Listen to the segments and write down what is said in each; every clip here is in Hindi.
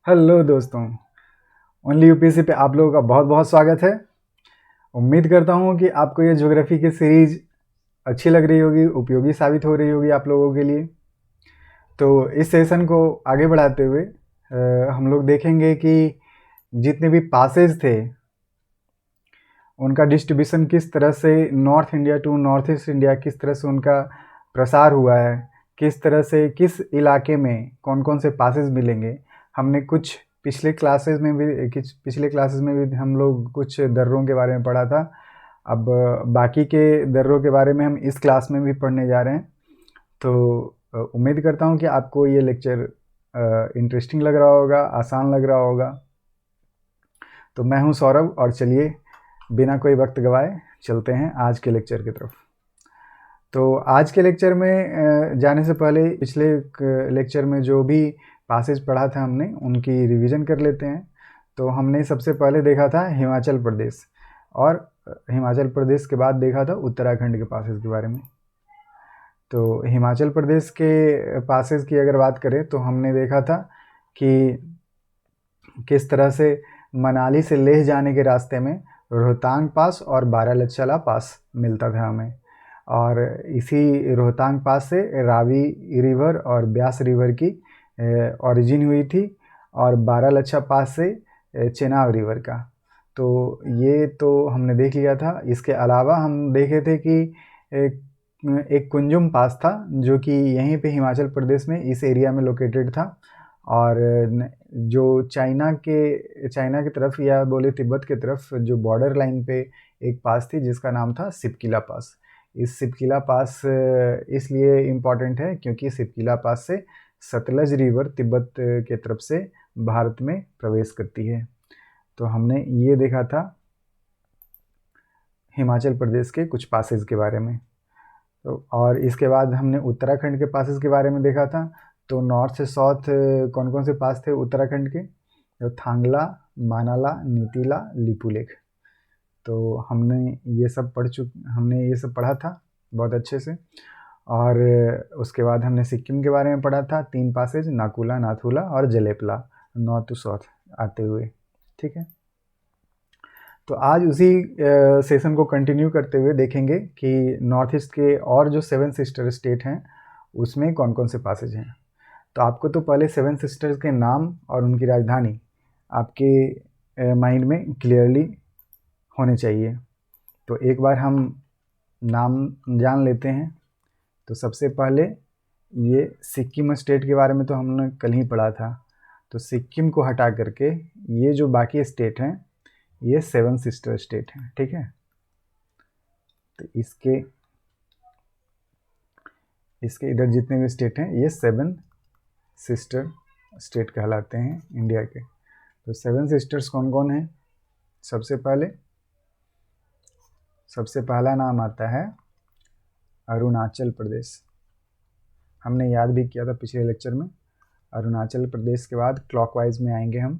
हेलो दोस्तों। ओनली यूपीएससी पे आप लोगों का बहुत बहुत स्वागत है। उम्मीद करता हूँ कि आपको ये ज्योग्राफी की सीरीज अच्छी लग रही होगी, उपयोगी साबित हो रही होगी आप लोगों के लिए। तो इस सेशन को आगे बढ़ाते हुए हम लोग देखेंगे कि जितने भी पासेज थे उनका डिस्ट्रीब्यूशन किस तरह से North India to North East India किस तरह से उनका प्रसार हुआ है, किस तरह से किस इलाके में कौन कौन से पासेज मिलेंगे। हमने कुछ पिछले क्लासेस में भी हम लोग कुछ दर्रों के बारे में पढ़ा था। अब बाकी के दर्रों के बारे में हम इस क्लास में भी पढ़ने जा रहे हैं। तो उम्मीद करता हूँ कि आपको ये लेक्चर इंटरेस्टिंग लग रहा होगा, आसान लग रहा होगा। तो मैं हूँ सौरभ और चलिए बिना कोई वक्त गवाए चलते हैं आज के लेक्चर की तरफ। तो आज के लेक्चर में जाने से पहले पिछले लेक्चर में जो भी पासेज पढ़ा था हमने उनकी रिवीजन कर लेते हैं। तो हमने सबसे पहले देखा था हिमाचल प्रदेश, और हिमाचल प्रदेश के बाद देखा था उत्तराखंड के पासेज के बारे में। तो हिमाचल प्रदेश के पासेज की अगर बात करें तो हमने देखा था कि किस तरह से मनाली से लेह जाने के रास्ते में रोहतांग पास और बारालाचाला पास मिलता था हमें, और इसी रोहतांग पास से रावी रिवर और ब्यास रिवर की ओरिजिन हुई थी, और बारालाचा पास से चेनाब रिवर का। तो ये तो हमने देख लिया था। इसके अलावा हम देखे थे कि एक एक कुंजुम पास था जो कि यहीं पे हिमाचल प्रदेश में इस एरिया में लोकेटेड था, और जो चाइना की तरफ या बोले तिब्बत की तरफ जो बॉर्डर लाइन पे एक पास थी जिसका नाम था सिपकिला पास। इस सिपकिला पास इसलिए इम्पॉर्टेंट है क्योंकि सिपकिला पास से सतलज रिवर तिब्बत के तरफ से भारत में प्रवेश करती है। तो हमने ये देखा था हिमाचल प्रदेश के कुछ पासेज के बारे में। तो और इसके बाद हमने उत्तराखंड के पासेस के बारे में देखा था। तो नॉर्थ से साउथ कौन कौन से पास थे उत्तराखंड के, तो थांगला, मानाला, नीतीला, लिपुलेख। तो हमने ये सब पढ़ा था बहुत अच्छे से। और उसके बाद हमने सिक्किम के बारे में पढ़ा था, 3 पासेज नाकुला, नाथुला और जलेपला, नॉर्थ टू साउथ आते हुए। ठीक है। तो आज उसी सेशन को कंटिन्यू करते हुए देखेंगे कि नॉर्थ ईस्ट के और जो 7 सिस्टर स्टेट हैं उसमें कौन कौन से पासेज हैं। तो आपको तो पहले 7 सिस्टर्स के नाम और उनकी राजधानी आपके माइंड में क्लियरली होने चाहिए। तो एक बार हम नाम जान लेते हैं। तो सबसे पहले ये सिक्किम स्टेट के बारे में तो हमने कल ही पढ़ा था। तो सिक्किम को हटा करके ये जो बाकी स्टेट हैं ये 7 सिस्टर स्टेट हैं। ठीक है। तो इसके इधर जितने भी स्टेट हैं ये 7 सिस्टर स्टेट कहलाते हैं इंडिया के। तो 7 सिस्टर्स कौन कौन हैं? सबसे पहला नाम आता है अरुणाचल प्रदेश। हमने याद भी किया था पिछले लेक्चर में। अरुणाचल प्रदेश के बाद क्लॉकवाइज में आएंगे हम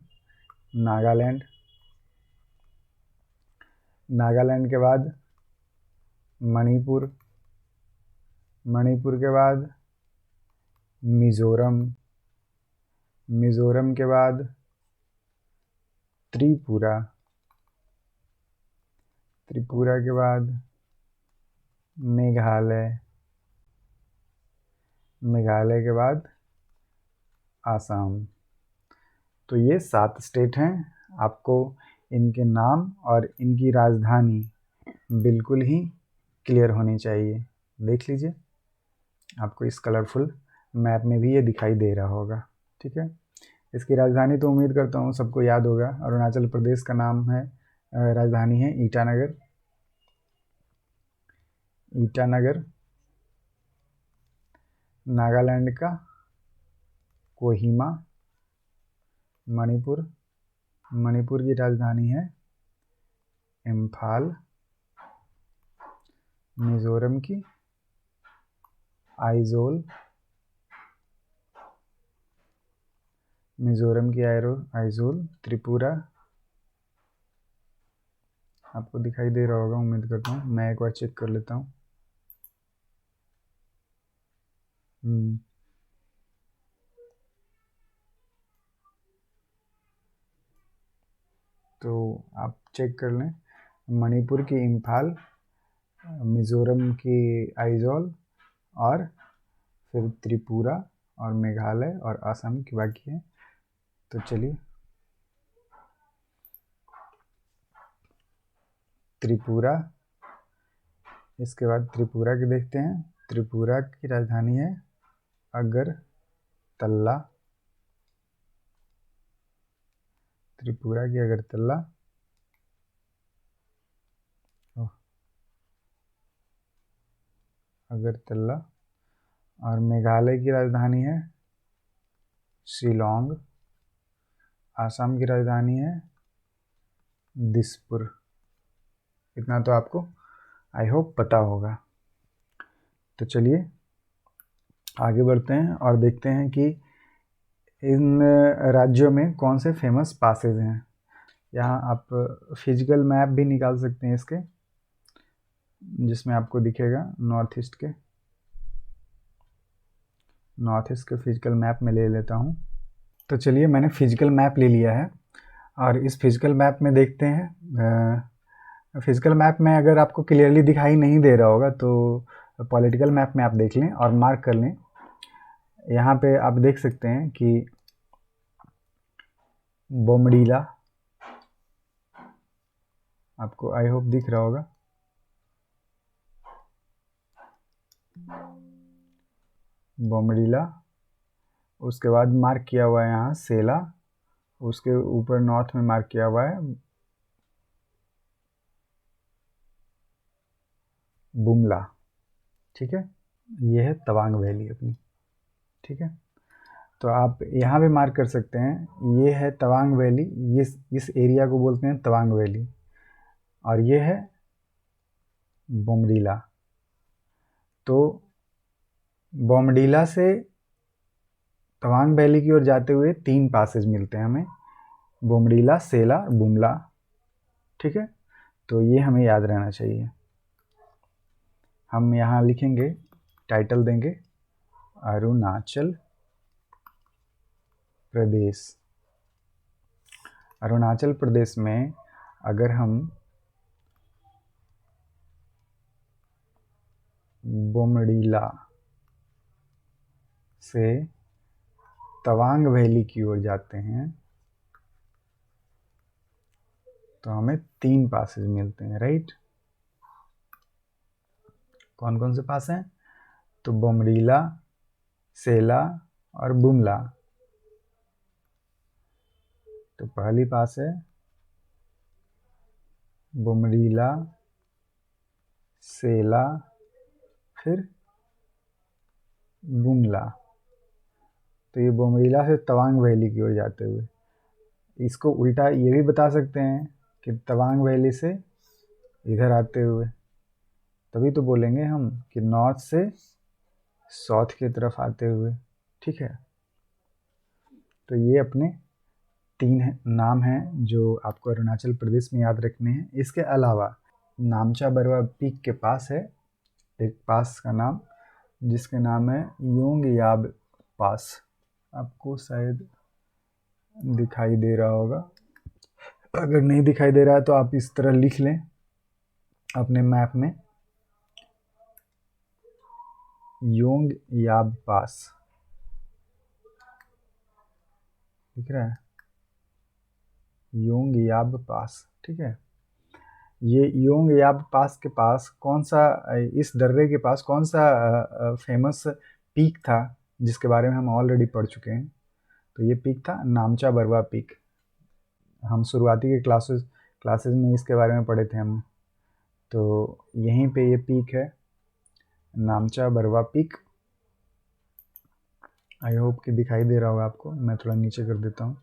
नागालैंड। नागालैंड के बाद मणिपुर। मणिपुर के बाद मिज़ोरम। मिज़ोरम के बाद त्रिपुरा। त्रिपुरा के बाद मेघालय। मेघालय के बाद आसाम। तो ये 7 स्टेट हैं। आपको इनके नाम और इनकी राजधानी बिल्कुल ही क्लियर होनी चाहिए। देख लीजिए, आपको इस कलरफुल मैप में भी ये दिखाई दे रहा होगा। ठीक है। इसकी राजधानी तो उम्मीद करता हूँ सबको याद होगा। अरुणाचल प्रदेश का नाम है, राजधानी है ईटानगर। ईटानगर। नागालैंड का कोहिमा। मणिपुर। मणिपुर की राजधानी है इम्फाल। मिज़ोरम की आइजोल। आइजोल। त्रिपुरा आपको दिखाई दे रहा होगा उम्मीद करता हूँ। मैं एक बार चेक कर लेता हूँ। तो आप चेक कर लें, मणिपुर की इम्फाल, मिज़ोरम की आइजॉल, और फिर त्रिपुरा और मेघालय और असम की बाकी है। तो चलिए, त्रिपुरा, इसके बाद त्रिपुरा की देखते हैं। त्रिपुरा की राजधानी है अगरतला, त्रिपुरा की अगरतला। अगरतला। और मेघालय की राजधानी है शिलोंग। आसाम की राजधानी है दिसपुर। इतना तो आपको आई होप पता होगा। तो चलिए आगे बढ़ते हैं और देखते हैं कि इन राज्यों में कौन से फेमस पासेज हैं। यहाँ आप फिजिकल मैप भी निकाल सकते हैं इसके, जिसमें आपको दिखेगा नॉर्थ ईस्ट के फिजिकल मैप में ले लेता हूँ। तो चलिए, मैंने फिजिकल मैप ले लिया है और इस फिजिकल मैप में देखते हैं। फिजिकल मैप में अगर आपको क्लियरली दिखाई नहीं दे रहा होगा तो पॉलिटिकल मैप में आप देख लें और मार्क कर लें। यहाँ पे आप देख सकते हैं कि बोमडीला, आपको आई होप दिख रहा होगा, बोमडीला। उसके बाद मार्क किया हुआ है यहाँ सेला, उसके ऊपर नॉर्थ में मार्क किया हुआ है बुमला। ठीक है, ये है तवांग वैली अपनी। ठीक है, तो आप यहाँ भी मार्क कर सकते हैं, ये है तवांग वैली, इस एरिया को बोलते हैं तवांग वैली। और ये है बोमडीला। तो बोमडीला से तवांग वैली की ओर जाते हुए 3 पासेज मिलते हैं हमें, बोमडीला, सेला, बुमला। ठीक है, तो ये हमें याद रहना चाहिए। हम यहाँ लिखेंगे, टाइटल देंगे अरुणाचल प्रदेश। अरुणाचल प्रदेश में अगर हम बोमडीला से तवांग वैली की ओर जाते हैं तो हमें 3 पासेज मिलते हैं, राइट। कौन कौन से पास हैं? तो बोमडीला, सेला और बुमला। तो पहली पास है बोमडीला, सेला, फिर बुमला। तो ये बोमडीला से तवांग वैली की ओर जाते हुए, इसको उल्टा ये भी बता सकते हैं कि तवांग वैली से इधर आते हुए, तभी तो बोलेंगे हम कि नॉर्थ से साउथ की तरफ आते हुए। ठीक है, तो ये अपने 3 नाम हैं जो आपको अरुणाचल प्रदेश में याद रखने हैं। इसके अलावा नामचा बरवा पीक के पास है एक पास का नाम, जिसके नाम है योंगयाब पास। आपको शायद दिखाई दे रहा होगा, अगर नहीं दिखाई दे रहा है तो आप इस तरह लिख लें अपने मैप में, योंगयाब पास। दिख रहा है, योंगयाब पास। ठीक है, ये योंगयाब पास के पास कौन सा, इस दर्रे के पास कौन सा फेमस पीक था जिसके बारे में हम ऑलरेडी पढ़ चुके हैं? तो ये पीक था नामचा बरवा पीक। हम शुरुआती के क्लासेस में इसके बारे में पढ़े थे हम। तो यहीं पे ये पीक है, नामचा बरवा पीक। आई होप कि दिखाई दे रहा होगा आपको। मैं थोड़ा नीचे कर देता हूँ।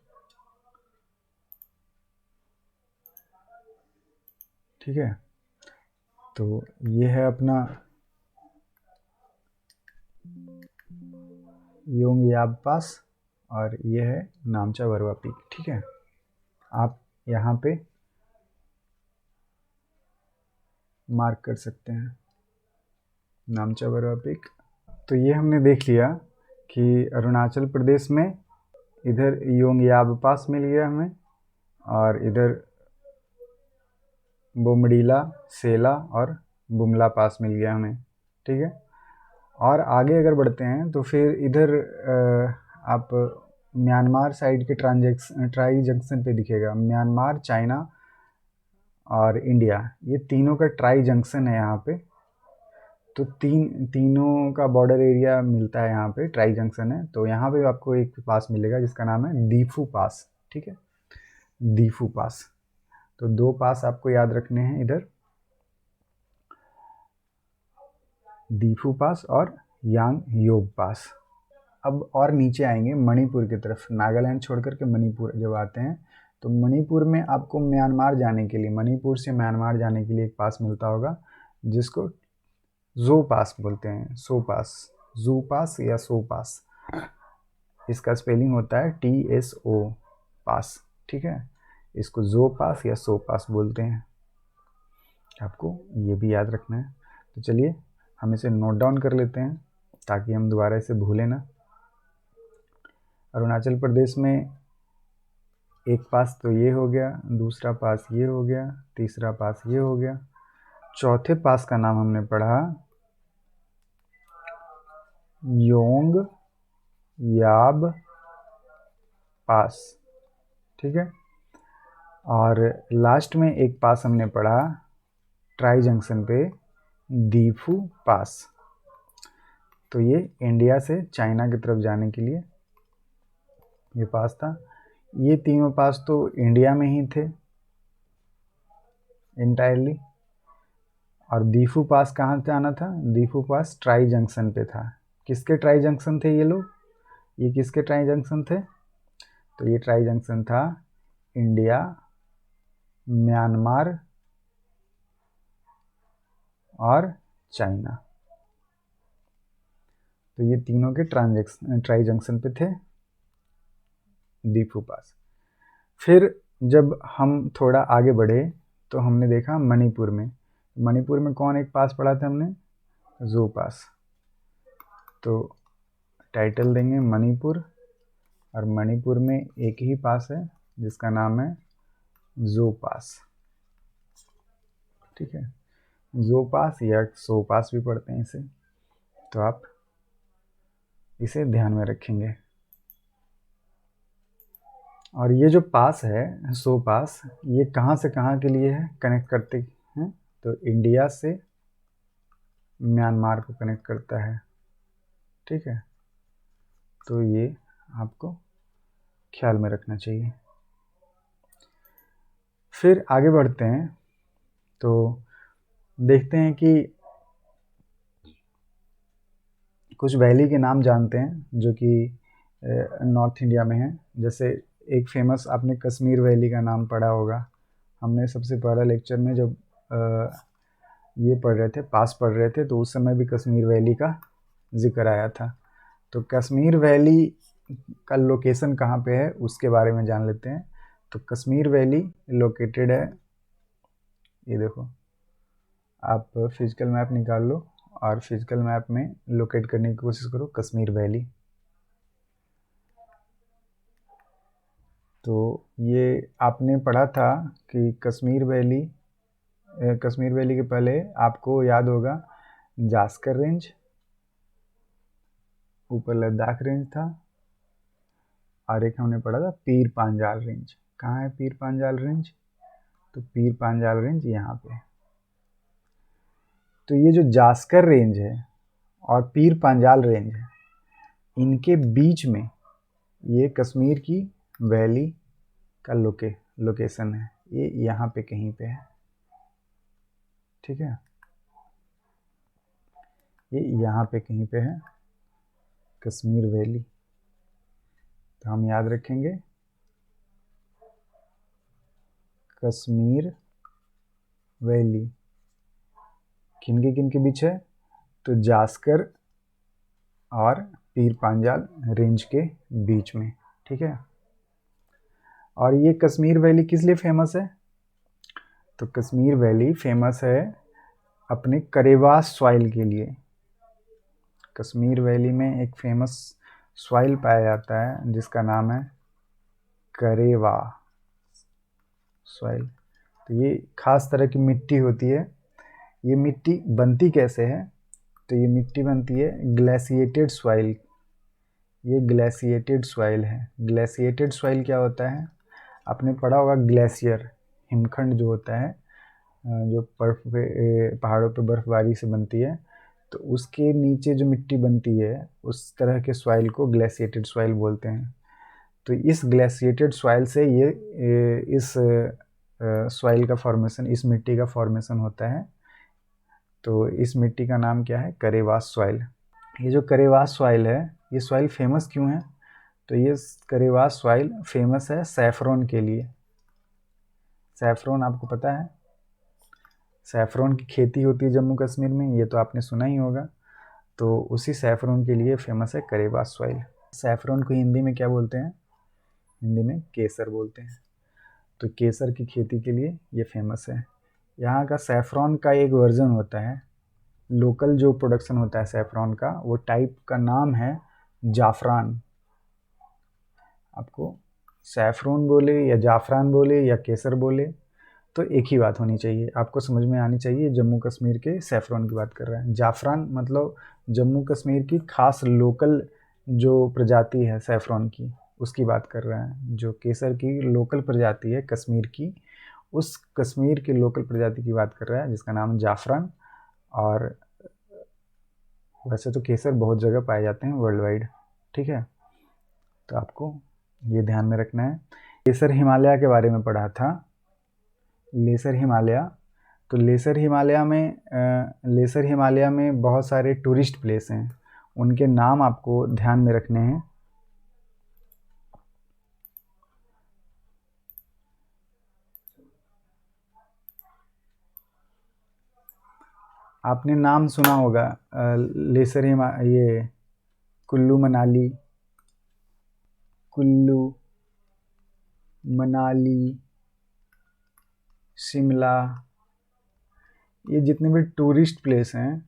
ठीक है, तो ये है अपना योंगयाब पास और ये है नामचा बरवा पीक। ठीक है, आप यहाँ पे मार्क कर सकते हैं नामचा बरवा पीक। तो ये हमने देख लिया कि अरुणाचल प्रदेश में इधर योंगयाब पास मिल गया हमें, और इधर बोमडीला, सेला और बुमला पास मिल गया हमें। ठीक है, और आगे अगर बढ़ते हैं तो फिर इधर आप म्यांमार साइड के ट्राई जंक्शन पे दिखेगा, म्यांमार, चाइना और इंडिया, ये तीनों का ट्राई जंक्शन है यहाँ पे। तो तीनों का बॉर्डर एरिया मिलता है यहाँ पे, ट्राई जंक्शन है। तो यहाँ पे आपको एक पास मिलेगा जिसका नाम है दीफू पास। ठीक है, दीफू पास। तो दो पास आपको याद रखने हैं इधर, दीफू पास और यांग योब पास। अब और नीचे आएंगे मणिपुर की तरफ, नागालैंड छोड़ करके मणिपुर जब आते हैं तो मणिपुर में आपको म्यांमार जाने के लिए, मणिपुर से म्यांमार जाने के लिए एक पास मिलता होगा जिसको जो पास बोलते हैं, सो पास, जू पास या सो पास। इसका स्पेलिंग होता है TSO पास। ठीक है, इसको जो पास या सो पास बोलते हैं, आपको ये भी याद रखना है। तो चलिए हम इसे नोट डाउन कर लेते हैं ताकि हम दोबारा इसे भूलें ना। अरुणाचल प्रदेश में एक पास तो ये हो गया, दूसरा पास ये हो गया, तीसरा पास ये हो गया। चौथे पास का नाम हमने पढ़ा योंग याब पास। ठीक है, और लास्ट में एक पास हमने पढ़ा ट्राई जंक्शन पे, दीफू पास। तो ये इंडिया से चाइना की तरफ जाने के लिए ये पास था। ये तीनों पास तो इंडिया में ही थे इंटायरली, और दीफू पास कहाँ जाना था? दीफू पास ट्राई जंक्शन पे था। किसके ट्राई जंक्शन थे ये लोग? ये किसके ट्राई जंक्शन थे? तो ये ट्राई जंक्शन था इंडिया, म्यांमार और चाइना। तो ये तीनों के ट्राई जंक्शन पे थे दीफू पास। फिर जब हम थोड़ा आगे बढ़े तो हमने देखा मणिपुर में। मणिपुर में कौन एक पास पढ़ा था हमने? जो पास। तो टाइटल देंगे मणिपुर, और मणिपुर में एक ही पास है जिसका नाम है जो पास। ठीक है, जो पास या सो पास भी पढ़ते हैं इसे, तो आप इसे ध्यान में रखेंगे। और ये जो पास है सो पास, ये कहाँ से कहाँ के लिए है, कनेक्ट करते हैं? तो इंडिया से म्यांमार को कनेक्ट करता है। ठीक है, तो ये आपको ख्याल में रखना चाहिए। फिर आगे बढ़ते हैं तो देखते हैं कि कुछ वैली के नाम जानते हैं जो कि नॉर्थ इंडिया में है। जैसे एक फेमस, आपने कश्मीर वैली का नाम पढ़ा होगा। हमने सबसे पहला लेक्चर में जब ये पढ़ रहे थे, पास पढ़ रहे थे, तो उस समय भी कश्मीर वैली का जिक्र आया था। तो कश्मीर वैली का लोकेशन कहाँ पे है उसके बारे में जान लेते हैं। तो कश्मीर वैली लोकेटेड है, ये देखो, आप फिजिकल मैप निकाल लो और फिजिकल मैप में लोकेट करने की कोशिश करो कश्मीर वैली। तो ये आपने पढ़ा था कि कश्मीर वैली के पहले आपको याद होगा जास्कर रेंज, ऊपर लद्दाख रेंज था, और एक हमने पढ़ा था पीर पांजाल रेंज। कहाँ है पीर पांजाल रेंज? तो पीर पांजाल रेंज यहाँ पे है। तो ये जो जास्कर रेंज है और पीर पांजाल रेंज है, इनके बीच में ये कश्मीर की वैली का लोकेशन है। ये यहाँ पे कहीं पे है। ठीक है, ये यहाँ पे कहीं पे है कश्मीर वैली। तो हम याद रखेंगे कश्मीर वैली किन के बीच है? तो जास्कर और पीर पांजाल रेंज के बीच में। ठीक है, और ये कश्मीर वैली किस लिए फेमस है? तो कश्मीर वैली फेमस है अपने करेवास सॉइल के लिए। कश्मीर वैली में एक फेमस सॉइल पाया जाता है जिसका नाम है करेवा सॉइल। तो ये खास तरह की मिट्टी होती है। ये मिट्टी बनती कैसे है? तो ये मिट्टी बनती है ग्लेशिएटेड सॉइल। ये ग्लेशिएटेड सॉइल है। ग्लेशिएटेड सॉइल क्या होता है? आपने पढ़ा होगा ग्लेशियर, हिमखंड जो होता है, जो बर्फ पे, पहाड़ों पे बर्फबारी से बनती है, तो उसके नीचे जो मिट्टी बनती है उस तरह के सॉइल को ग्लेशिएटेड सॉइल बोलते हैं। तो इस ग्लेशिएटेड सॉइल से इस सॉइल का फॉर्मेशन, इस मिट्टी का फॉर्मेशन होता है। तो इस मिट्टी का नाम क्या है? करेवास सॉइल। ये जो करेवास सॉइल है, ये सॉइल फेमस क्यों है? तो ये करेवास सॉइल फेमस है सैफरॉन के लिए। सैफरॉन आपको पता है, सैफरॉन की खेती होती है जम्मू कश्मीर में, ये तो आपने सुना ही होगा। तो उसी सैफरॉन के लिए फेमस है करेवास सॉइल। सैफरॉन को हिंदी में क्या बोलते हैं? हिंदी में केसर बोलते हैं। तो केसर की खेती के लिए ये फेमस है। यहाँ का सैफरॉन का एक वर्जन होता है, लोकल जो प्रोडक्शन होता है सैफरॉन का, वो टाइप का नाम है जाफरान। आपको सैफरॉन बोले या जाफरान बोले या केसर बोले, तो एक ही बात होनी चाहिए, आपको समझ में आनी चाहिए। जम्मू कश्मीर के सैफरॉन की बात कर रहे हैं। जाफरान मतलब जम्मू कश्मीर की खास लोकल जो प्रजाति है सैफरॉन की, उसकी बात कर रहे हैं। जो केसर की लोकल प्रजाति है कश्मीर की, उस कश्मीर की लोकल प्रजाति की बात कर रहा है, जिसका नाम जाफरान। और वैसे तो केसर बहुत जगह पाए जाते हैं वर्ल्ड वाइड, ठीक है, तो आपको ये ध्यान में रखना है। लेसर हिमालय के बारे में पढ़ा था, लेसर हिमालय। तो लेसर हिमालय में बहुत सारे टूरिस्ट प्लेस हैं, उनके नाम आपको ध्यान में रखने हैं। आपने नाम सुना होगा ये कुल्लू मनाली, कुल्लू मनाली, शिमला, ये जितने भी टूरिस्ट प्लेस हैं,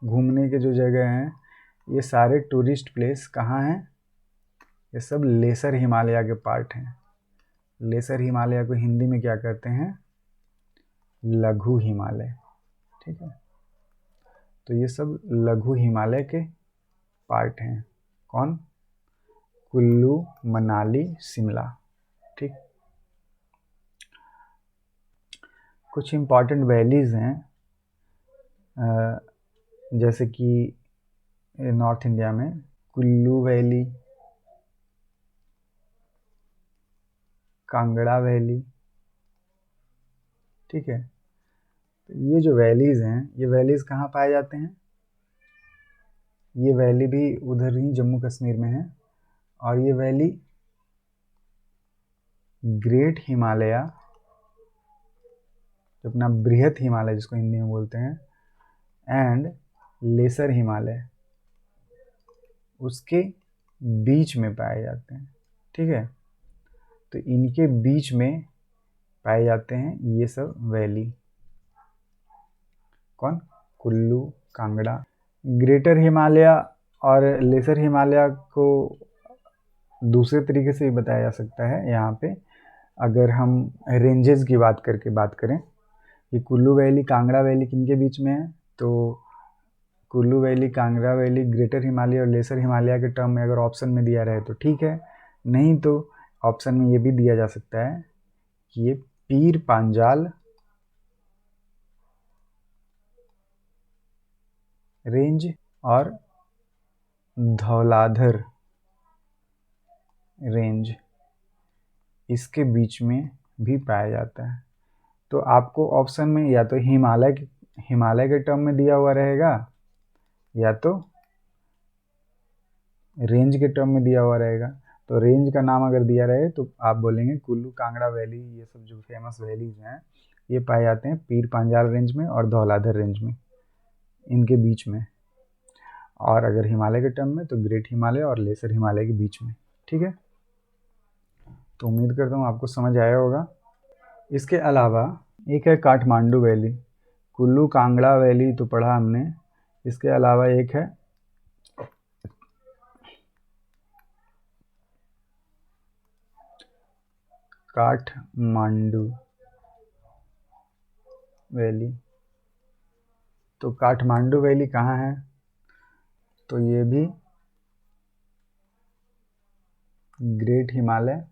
घूमने के जो जगह हैं, ये सारे टूरिस्ट प्लेस कहाँ हैं? ये सब लेसर हिमालय के पार्ट हैं। लेसर हिमालय को हिंदी में क्या कहते हैं? लघु हिमालय, ठीक है। तो ये सब लघु हिमालय के पार्ट हैं। कौन? कुल्लू, मनाली, शिमला, ठीक। कुछ इम्पॉर्टेंट वैलीज़ हैं, जैसे कि नॉर्थ इंडिया में कुल्लू वैली, कांगड़ा वैली, ठीक है। तो ये जो वैलीज़ हैं, ये वैलीज़ कहाँ पाए जाते हैं? ये वैली भी उधर ही जम्मू कश्मीर में है। और ये वैली ग्रेट हिमालय, जो अपना बृहत हिमालय जिसको हिंदी में बोलते हैं, एंड लेसर हिमालय, उसके बीच में पाए जाते हैं, ठीक है। तो इनके बीच में पाए जाते हैं ये सब वैली। कौन? कुल्लू, कांगड़ा। ग्रेटर हिमालय और लेसर हिमालय को दूसरे तरीके से भी बताया जा सकता है। यहाँ पे अगर हम रेंजेस की बात करें कि कुल्लू वैली, कांगड़ा वैली किनके बीच में है, तो Kullu valley, Kangra valley, greater Himalaya और लेसर हिमालय के टर्म में अगर ऑप्शन में दिया रहे तो ठीक है, नहीं तो ऑप्शन में ये भी दिया जा सकता है कि ये पीर पांजाल रेंज और धौलाधर रेंज, इसके बीच में भी पाया जाता है। तो आपको ऑप्शन में या तो हिमालय के टर्म में दिया हुआ रहेगा, या तो रेंज के टर्म में दिया हुआ रहेगा। तो रेंज का नाम अगर दिया रहे तो आप बोलेंगे कुल्लू, कांगड़ा वैली, ये सब जो फेमस वैलीज हैं, ये पाए जाते हैं पीर पांजाल रेंज में और धौलाधर रेंज में, इनके बीच में। और अगर हिमालय के टर्म में तो ग्रेट हिमालय और लेसर हिमालय के बीच में, ठीक है। तो उम्मीद करता हूँ आपको समझ आया होगा। इसके अलावा एक है काठमांडू वैली। कुल्लू, कांगड़ा वैली तो पढ़ा हमने, इसके अलावा एक है काठमांडू। वैली। तो काठमांडू वैली कहाँ है? तो ये भी great Himalaya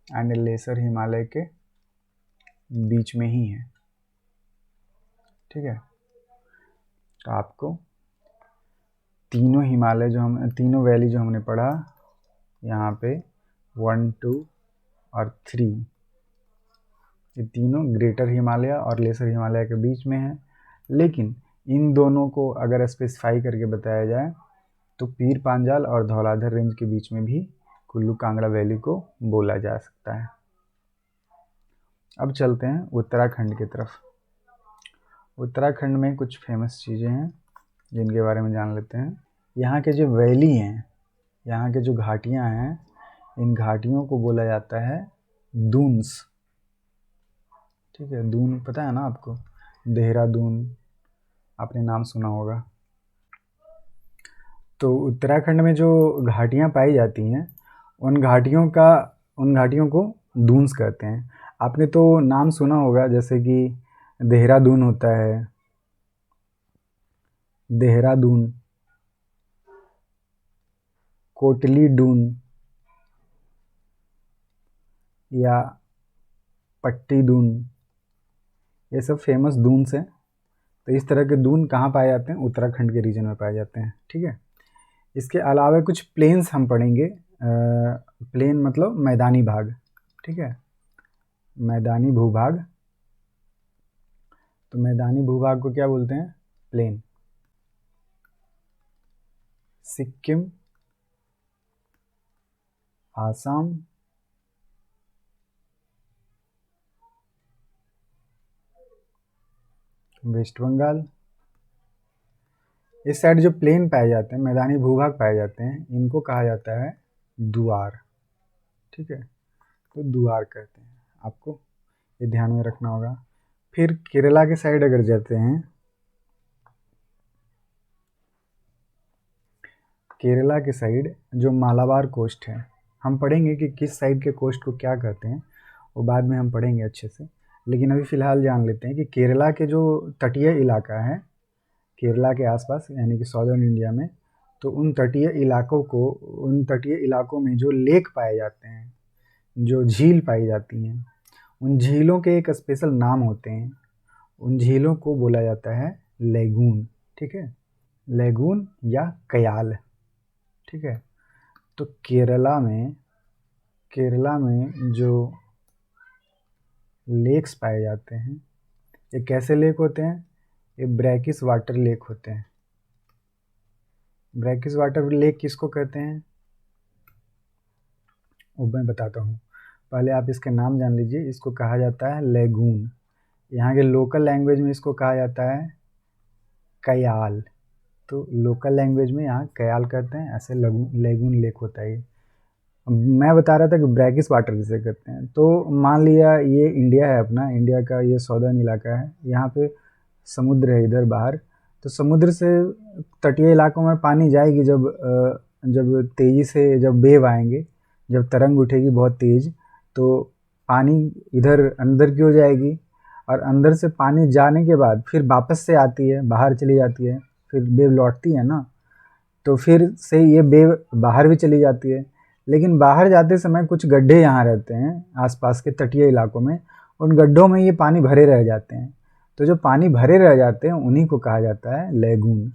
and lesser Himalaya के बीच में ही है। ठीक है, तो आपको तीनों हिमालय जो हम तीनों वैली जो हमने पढ़ा यहाँ पे 1, 2 और 3, ये तीनों ग्रेटर हिमालय और लेसर हिमालय के बीच में है। लेकिन इन दोनों को अगर स्पेसिफाई करके बताया जाए तो पीर पांजाल और धौलाधर रेंज के बीच में भी कुल्लू कांगड़ा वैली को बोला जा सकता है। अब चलते हैं उत्तराखंड की तरफ। उत्तराखंड में कुछ फेमस चीज़ें हैं जिनके बारे में जान लेते हैं। यहाँ के जो वैली हैं, यहाँ के जो घाटियाँ हैं, इन घाटियों को बोला जाता है दून्स। ठीक है, दून पता है ना आपको, देहरादून आपने नाम सुना होगा। तो उत्तराखंड में जो घाटियाँ पाई जाती हैं उन घाटियों को दून्स कहते हैं। आपने तो नाम सुना होगा, जैसे कि देहरादून होता है, देहरादून, कोटली दून या पट्टी दून, ये सब फेमस दून्स हैं। तो इस तरह के दून कहाँ पाए जाते हैं? उत्तराखंड के रीजन में पाए जाते हैं। ठीक है, इसके अलावा कुछ प्लेन्स हम पढ़ेंगे। प्लेन मतलब मैदानी भाग। ठीक है, मैदानी भूभाग। तो मैदानी भूभाग को क्या बोलते हैं? प्लेन। सिक्किम, आसाम, वेस्ट बंगाल, इस साइड जो प्लेन पाए जाते हैं, मैदानी भूभाग पाए जाते हैं, इनको कहा जाता है दुआर। ठीक है, तो दुआर कहते हैं। आपको ये ध्यान में रखना होगा। फिर केरला के साइड अगर जाते हैं, केरला के साइड जो मालाबार कोस्ट है, हम पढ़ेंगे कि किस साइड के कोस्ट को क्या कहते हैं, वो बाद में हम पढ़ेंगे अच्छे से। लेकिन अभी फ़िलहाल जान लेते हैं कि केरला के जो तटीय इलाका है, केरला के आसपास यानी कि सॉदर्न इंडिया में, तो उन तटीय इलाकों में जो लेक पाए जाते हैं, जो झील पाई जाती हैं, उन झीलों के एक स्पेशल नाम होते हैं। उन झीलों को बोला जाता है लेगून। ठीक है, लेगून या कयाल। ठीक है, तो केरला में जो लेक्स पाए जाते हैं, ये कैसे लेक होते हैं? ये ब्रैकिश वाटर लेक होते हैं। ब्रैकिश वाटर लेक किसको कहते हैं वो मैं बताता हूँ। पहले आप इसके नाम जान लीजिए। इसको कहा जाता है लेगून। यहाँ के लोकल लैंग्वेज में इसको कहा जाता है कयाल। तो लोकल लैंग्वेज में यहाँ कयाल कहते हैं, ऐसे लेगून लेक होता है। मैं बता रहा था कि ब्रैकिश वाटर जिसे कहते हैं। तो मान लिया ये इंडिया है अपना, इंडिया का ये सॉदर्न इलाका है, यहाँ पे समुद्र है इधर बाहर। तो समुद्र से तटीय इलाकों में पानी जाएगी जब तेज़ी से जब वेव आएंगे, जब तरंग उठेगी बहुत तेज़, तो पानी इधर अंदर की हो जाएगी और अंदर से पानी जाने के बाद फिर वापस से आती है, बाहर चली जाती है, फिर वेव लौटती है ना, तो फिर से ये वेव बाहर भी चली जाती है। लेकिन बाहर जाते समय कुछ गड्ढे यहाँ रहते हैं आसपास के तटीय इलाकों में, उन गड्ढों में ये पानी भरे रह जाते हैं। तो जो पानी भरे रह जाते हैं उन्हीं को कहा जाता है लेगून।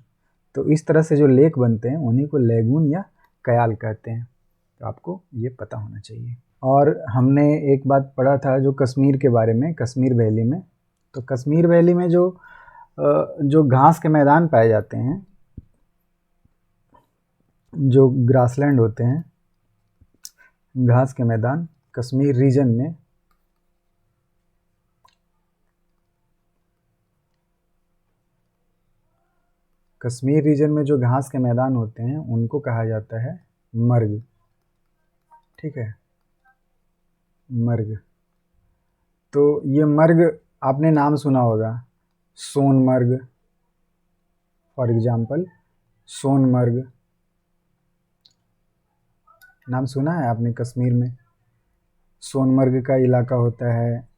तो इस तरह से जो लेक बनते हैं उन्हीं को लेगून या कयाल कहते हैं। तो आपको ये पता होना चाहिए। और हमने एक बात पढ़ा था जो कश्मीर के बारे में, कश्मीर वैली में। तो कश्मीर वैली में जो घास के मैदान पाए जाते हैं, जो ग्रासलैंड होते हैं, घास के मैदान, कश्मीर रीजन में जो घास के मैदान होते हैं उनको कहा जाता है मर्ग। ठीक है, मर्ग। तो ये मर्ग आपने नाम सुना होगा, सोनमर्ग फॉर एग्जाम्पल, सोनमर्ग नाम सुना है आपने? कश्मीर में सोनमर्ग का इलाका होता है,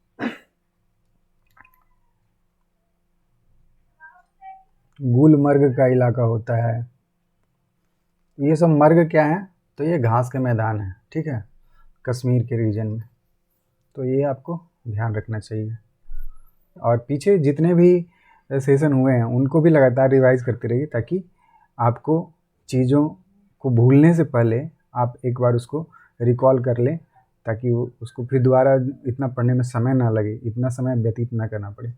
गुलमर्ग का इलाका होता है। ये सब मर्ग क्या है? तो ये घास के मैदान है, ठीक है, कश्मीर के रीजन में। तो ये आपको ध्यान रखना चाहिए। और पीछे जितने भी सेशन हुए हैं उनको भी लगातार रिवाइज करते रहिए, ताकि आपको चीज़ों को भूलने से पहले आप एक बार उसको रिकॉल कर लें, ताकि वो उसको फिर दोबारा इतना पढ़ने में समय ना लगे, इतना समय व्यतीत ना करना पड़े।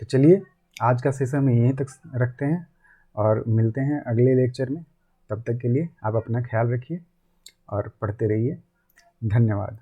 तो चलिए आज का सेशन हम यहीं तक रखते हैं और मिलते हैं अगले लेक्चर में। तब तक के लिए आप अपना ख्याल रखिए और पढ़ते रहिए। धन्यवाद।